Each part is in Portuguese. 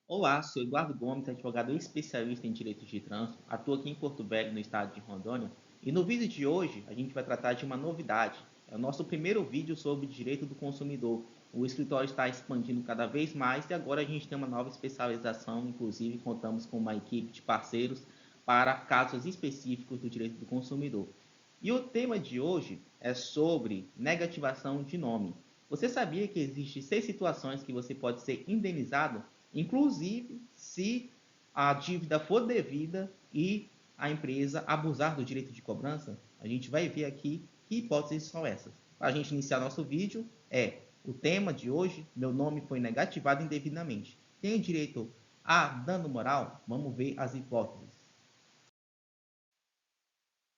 Olá, sou Eduardo Gomes, advogado especialista em direito de trânsito, atuo aqui em Porto Velho, no estado de Rondônia, e no vídeo de hoje a gente vai tratar de uma novidade. É o nosso primeiro vídeo sobre direito do consumidor. O escritório está expandindo cada vez mais e agora a gente tem uma nova especialização, inclusive contamos com uma equipe de parceiros para casos específicos do direito do consumidor. E o tema de hoje é sobre negativação de nome. Você sabia que existem 6 situações que você pode ser indenizado, inclusive se a dívida for devida e a empresa abusar do direito de cobrança? A gente vai ver aqui que hipóteses são essas. Para a gente iniciar nosso vídeo, o tema de hoje: meu nome foi negativado indevidamente. Tenho direito a dano moral? Vamos ver as hipóteses.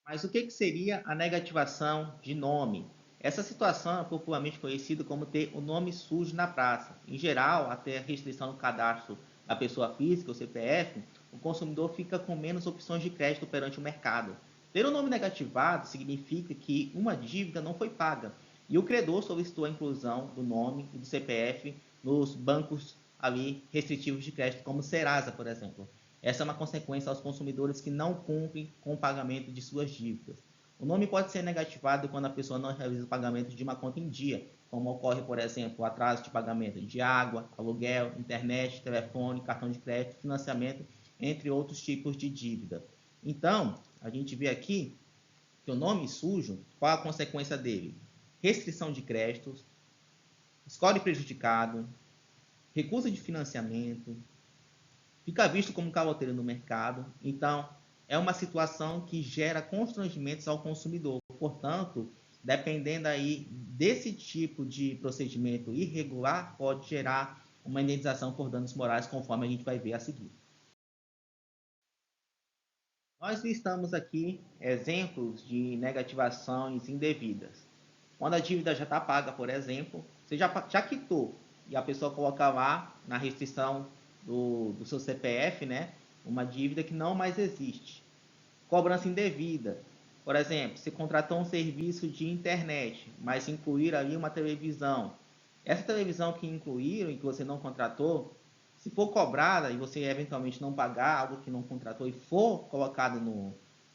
Mas o que seria a negativação de nome? Essa situação é popularmente conhecida como ter o nome sujo na praça. Em geral, até a restrição no cadastro da pessoa física, o CPF, o consumidor fica com menos opções de crédito perante o mercado. Ter o nome negativado significa que uma dívida não foi paga e o credor solicitou a inclusão do nome e do CPF nos bancos ali restritivos de crédito, como Serasa, por exemplo. Essa é uma consequência aos consumidores que não cumprem com o pagamento de suas dívidas. O nome pode ser negativado quando a pessoa não realiza o pagamento de uma conta em dia, como ocorre, por exemplo, o atraso de pagamento de água, aluguel, internet, telefone, cartão de crédito, financiamento, entre outros tipos de dívida. Então, a gente vê aqui que o nome sujo, qual a consequência dele? Restrição de créditos, score prejudicado, recusa de financiamento, fica visto como caloteiro no mercado. Então, é uma situação que gera constrangimentos ao consumidor. Portanto, dependendo aí desse tipo de procedimento irregular, pode gerar uma indenização por danos morais, conforme a gente vai ver a seguir. Nós listamos aqui exemplos de negativações indevidas. Quando a dívida já está paga, por exemplo, você já quitou e a pessoa coloca lá na restrição do seu CPF, né, uma dívida que não mais existe. Cobrança indevida. Por exemplo, você contratou um serviço de internet, mas incluir ali uma televisão. Essa televisão que incluíram e que você não contratou, se for cobrada e você eventualmente não pagar algo que não contratou e for colocado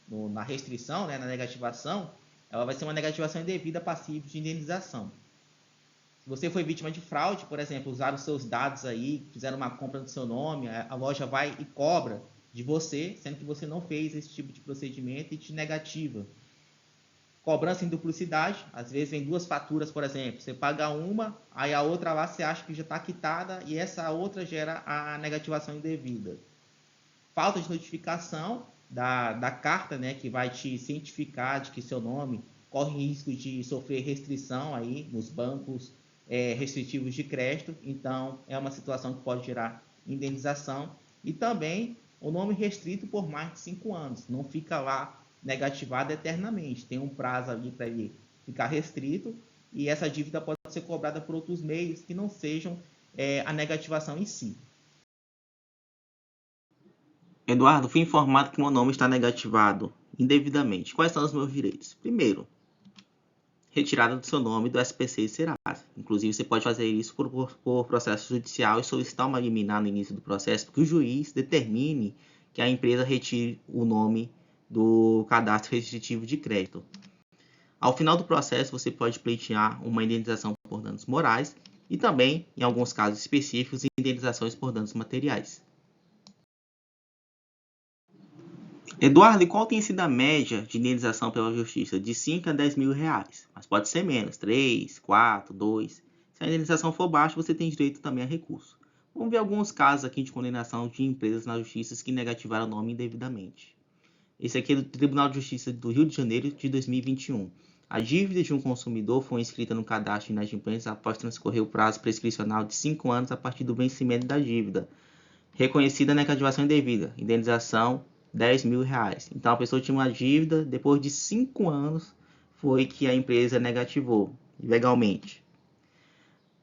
na restrição, né, na negativação, ela vai ser uma negativação indevida passiva de indenização. Se você foi vítima de fraude, por exemplo, usaram os seus dados aí, fizeram uma compra no seu nome, a loja vai e cobra de você, sendo que você não fez esse tipo de procedimento e te negativa. Cobrança em duplicidade, às vezes vem duas faturas, por exemplo, você paga uma, aí a outra lá você acha que já está quitada e essa outra gera a negativação indevida. Falta de notificação da carta, né, que vai te cientificar de que seu nome corre risco de sofrer restrição aí nos bancos restritivos de crédito, então é uma situação que pode gerar indenização. E também o nome restrito por mais de 5 anos, não fica lá negativado eternamente, tem um prazo ali para ele ficar restrito e essa dívida pode ser cobrada por outros meios que não sejam a negativação em si. Eduardo, fui informado que meu nome está negativado indevidamente. Quais são os meus direitos? Primeiro, retirada do seu nome do SPC e Serasa. Inclusive, você pode fazer isso por processo judicial e solicitar uma liminar no início do processo, porque o juiz determine que a empresa retire o nome do cadastro restritivo de crédito. Ao final do processo, você pode pleitear uma indenização por danos morais e também, em alguns casos específicos, indenizações por danos materiais. Eduardo, e qual tem sido a média de indenização pela justiça? De 5 a 10 mil reais. Mas pode ser menos, 3, 4, 2. Se a indenização for baixa, você tem direito também a recurso. Vamos ver alguns casos aqui de condenação de empresas na justiça que negativaram o nome indevidamente. Esse aqui é do Tribunal de Justiça do Rio de Janeiro de 2021. A dívida de um consumidor foi inscrita no cadastro de inadimplência após transcorrer o prazo prescricional de 5 anos a partir do vencimento da dívida. Reconhecida a negativação indevida, indenização 10 mil reais. Então a pessoa tinha uma dívida, depois de 5 anos foi que a empresa negativou legalmente.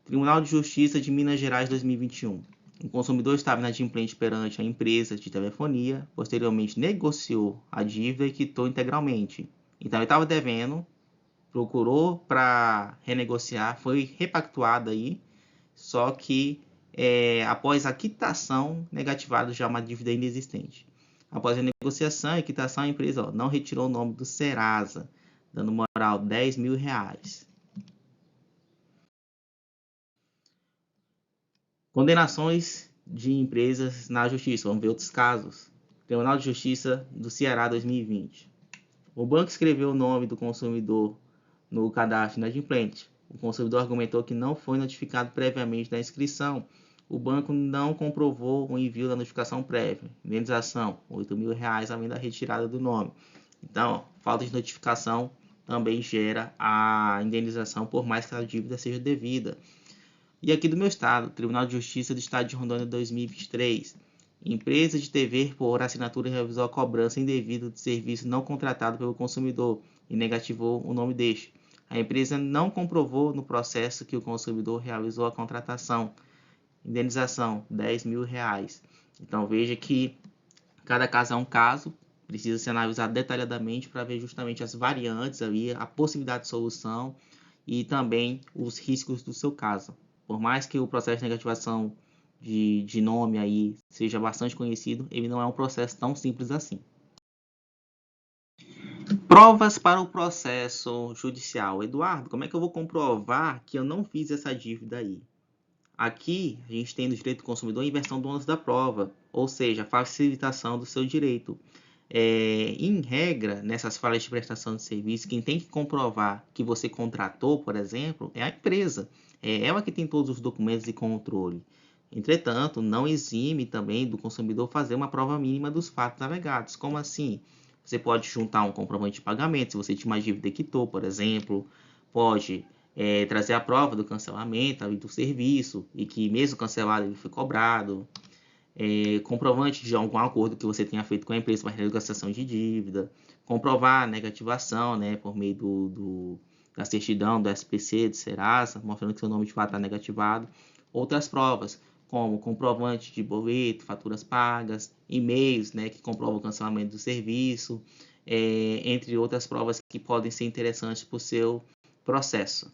Tribunal de Justiça de Minas Gerais 2021. O consumidor estava inadimplente perante a empresa de telefonia, posteriormente negociou a dívida e quitou integralmente. Então ele estava devendo, procurou para renegociar, foi repactuado aí, só que após a quitação, negativado já uma dívida inexistente. Após a negociação e quitação, a empresa não retirou o nome do Serasa, dando moral R$10.000. Condenações de empresas na justiça. Vamos ver outros casos. Tribunal de Justiça do Ceará 2020. O banco escreveu o nome do consumidor no cadastro inadimplente. O consumidor argumentou que não foi notificado previamente da inscrição. O banco não comprovou o envio da notificação prévia. Indenização, R$8.000 além da retirada do nome. Então, falta de notificação também gera a indenização, por mais que a dívida seja devida. E aqui do meu estado, Tribunal de Justiça do Estado de Rondônia 2023. Empresa de TV por assinatura revisou a cobrança indevida de serviço não contratado pelo consumidor e negativou o nome deste. A empresa não comprovou no processo que o consumidor realizou a contratação. Indenização, R$10.000. Então veja que cada caso é um caso, precisa ser analisado detalhadamente para ver justamente as variantes ali, a possibilidade de solução e também os riscos do seu caso. Por mais que o processo de negativação de nome aí seja bastante conhecido, ele não é um processo tão simples assim. Provas para o processo judicial. Eduardo, como é que eu vou comprovar que eu não fiz essa dívida aí? Aqui, a gente tem no direito do consumidor a inversão do ônus da prova, ou seja, a facilitação do seu direito. Em regra, nessas falhas de prestação de serviço, quem tem que comprovar que você contratou, por exemplo, é a empresa. É ela que tem todos os documentos de controle. Entretanto, não exime também do consumidor fazer uma prova mínima dos fatos alegados. Como assim? Você pode juntar um comprovante de pagamento, se você tinha uma dívida e quitou, por exemplo. Pode trazer a prova do cancelamento do serviço e que mesmo cancelado ele foi cobrado. Comprovante de algum acordo que você tenha feito com a empresa para renegociação de dívida. Comprovar a negativação, né, por meio da certidão do SPC, do Serasa, mostrando que seu nome de fato está negativado. Outras provas, como comprovante de boleto, faturas pagas, e-mails, né, que comprovam o cancelamento do serviço, entre outras provas que podem ser interessantes para o seu processo.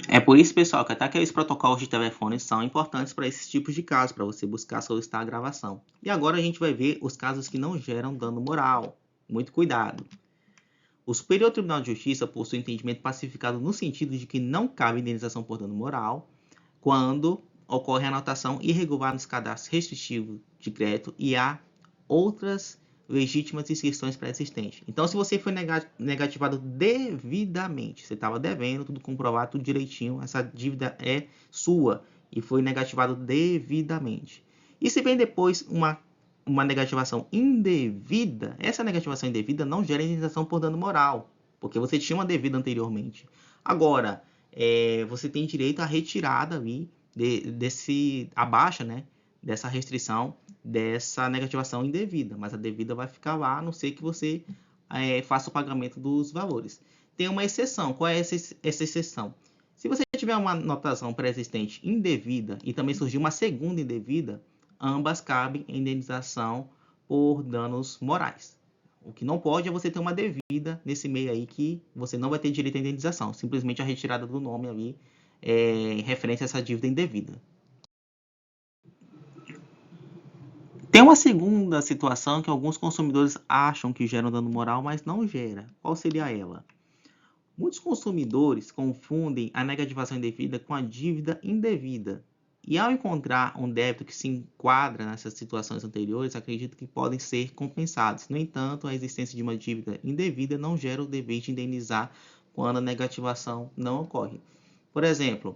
É por isso, pessoal, que até aqueles protocolos de telefone são importantes para esses tipos de casos, para você buscar solicitar a gravação. E agora a gente vai ver os casos que não geram dano moral. Muito cuidado. O Superior Tribunal de Justiça possui entendimento pacificado no sentido de que não cabe indenização por dano moral quando ocorre anotação irregular nos cadastros restritivos de crédito e há outras legítimas inscrições pré-existentes. Então, se você foi negativado devidamente, você estava devendo, tudo comprovado, tudo direitinho, essa dívida é sua e foi negativado devidamente. E se vem depois uma negativação indevida, essa negativação indevida não gera indenização por dano moral, porque você tinha uma devida anteriormente. Agora, você tem direito à retirada ali a baixa, né, dessa restrição, dessa negativação indevida, mas a devida vai ficar lá, a não ser que você faça o pagamento dos valores. Tem uma exceção. Qual é essa exceção? Se você tiver uma anotação pré-existente indevida e também surgir uma segunda indevida, ambas cabem em indenização por danos morais. O que não pode é você ter uma devida nesse meio aí que você não vai ter direito à indenização, simplesmente a retirada do nome ali em referência a essa dívida indevida. Tem uma segunda situação que alguns consumidores acham que gera um dano moral, mas não gera. Qual seria ela? Muitos consumidores confundem a negativação indevida com a dívida indevida. E ao encontrar um débito que se enquadra nessas situações anteriores, acredito que podem ser compensados. No entanto, a existência de uma dívida indevida não gera o dever de indenizar quando a negativação não ocorre. Por exemplo,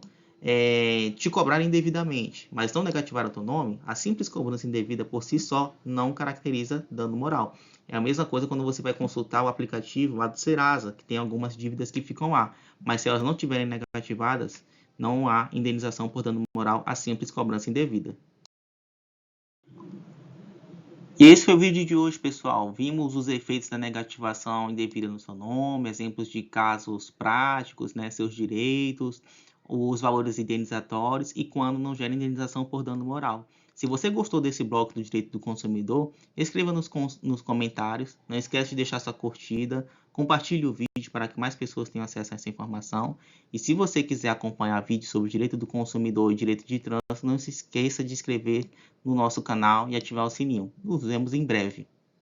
te cobrar indevidamente, mas não negativar o teu nome, a simples cobrança indevida por si só não caracteriza dano moral. É a mesma coisa quando você vai consultar o aplicativo lá do Serasa, que tem algumas dívidas que ficam lá, mas se elas não estiverem negativadas, não há indenização por dano moral, a simples cobrança indevida. E esse foi o vídeo de hoje, pessoal. Vimos os efeitos da negativação indevida no seu nome, exemplos de casos práticos, né, seus direitos, os valores indenizatórios e quando não gera indenização por dano moral. Se você gostou desse bloco do direito do consumidor, escreva nos comentários, não esquece de deixar sua curtida, compartilhe o vídeo para que mais pessoas tenham acesso a essa informação. E se você quiser acompanhar vídeos sobre o direito do consumidor e direito de trânsito, não se esqueça de inscrever no nosso canal e ativar o sininho. Nos vemos em breve.